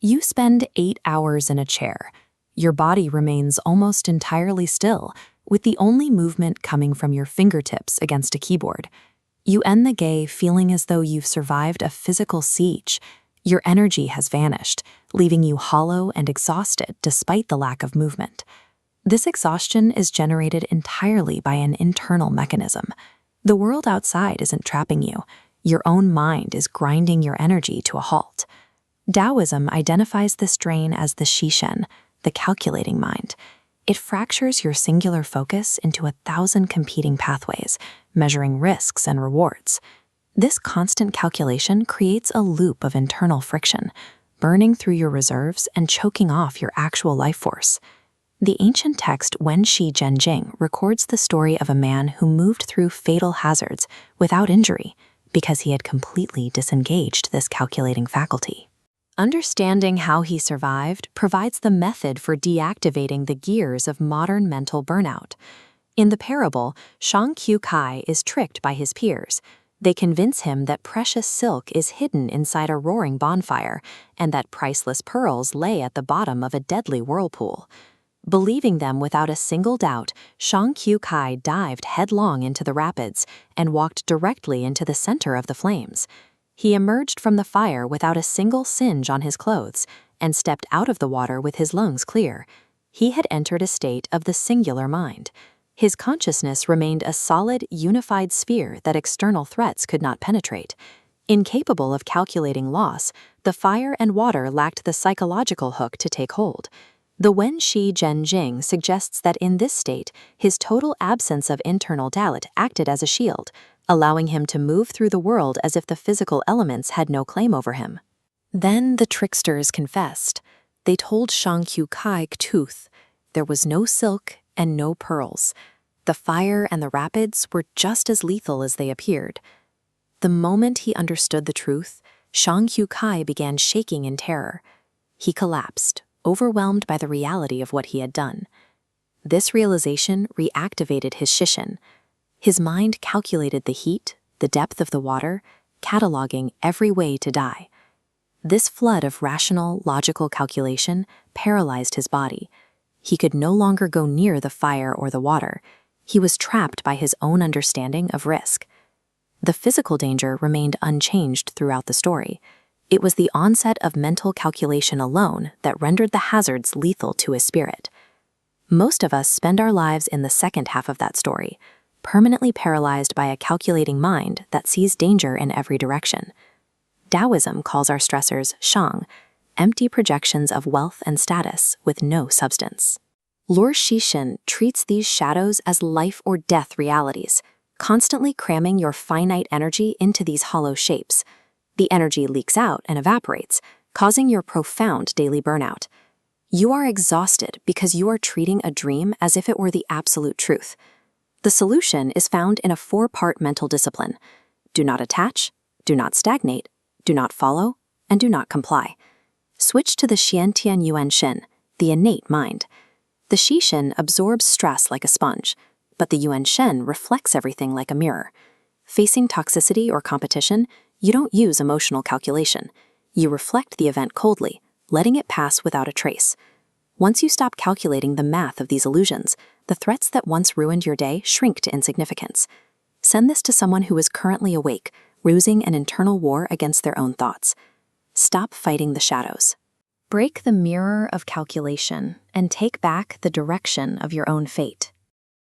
You spend 8 hours in a chair. Your body remains almost entirely still, with the only movement coming from your fingertips against a keyboard. You end the day feeling as though you've survived a physical siege. Your energy has vanished, leaving you hollow and exhausted despite the lack of movement. This exhaustion is generated entirely by an internal mechanism. The world outside isn't trapping you. Your own mind is grinding your energy to a halt. Taoism identifies this drain as the Shishen, the calculating mind. It fractures your singular focus into 1,000 competing pathways, measuring risks and rewards. This constant calculation creates a loop of internal friction, burning through your reserves and choking off your actual life force. The ancient text Wen Shi Zhen Jing records the story of a man who moved through fatal hazards without injury because he had completely disengaged this calculating faculty. Understanding how he survived provides the method for deactivating the gears of modern mental burnout. In the parable, Shang Qiu Kai is tricked by his peers. They convince him that precious silk is hidden inside a roaring bonfire and that priceless pearls lay at the bottom of a deadly whirlpool. Believing them without a single doubt, Shang Qiu Kai dived headlong into the rapids and walked directly into the center of the flames. He emerged from the fire without a single singe on his clothes and stepped out of the water with his lungs clear. He had entered a state of the singular mind. His consciousness remained a solid, unified sphere that external threats could not penetrate. Incapable of calculating loss, the fire and water lacked the psychological hook to take hold. The Wen Shi Zhen Jing suggests that in this state, his total absence of internal doubt acted as a shield, allowing him to move through the world as if the physical elements had no claim over him. Then the tricksters confessed. They told Shang Qiu Kai K'tuth. There was no silk and no pearls. The fire and the rapids were just as lethal as they appeared. The moment he understood the truth, Shang Qiu Kai began shaking in terror. He collapsed, overwhelmed by the reality of what he had done. This realization reactivated his Shishen. His mind calculated the heat, the depth of the water, cataloging every way to die. This flood of rational, logical calculation paralyzed his body. He could no longer go near the fire or the water. He was trapped by his own understanding of risk. The physical danger remained unchanged throughout the story. It was the onset of mental calculation alone that rendered the hazards lethal to his spirit. Most of us spend our lives in the second half of that story, permanently paralyzed by a calculating mind that sees danger in every direction. Taoism calls our stressors shang, empty projections of wealth and status with no substance. Lord Shishen treats these shadows as life or death realities, constantly cramming your finite energy into these hollow shapes. The energy leaks out and evaporates, causing your profound daily burnout. You are exhausted because you are treating a dream as if it were the absolute truth. The solution is found in a 4-part mental discipline. Do not attach, do not stagnate, do not follow, and do not comply. Switch to the Xiantian Yuan Shen, the innate mind. The Shishen absorbs stress like a sponge, but the Yuan Shen reflects everything like a mirror. Facing toxicity or competition, you don't use emotional calculation. You reflect the event coldly, letting it pass without a trace. Once you stop calculating the math of these illusions, the threats that once ruined your day shrink to insignificance. Send this to someone who is currently awake, waging an internal war against their own thoughts. Stop fighting the shadows. Break the mirror of calculation and take back the direction of your own fate.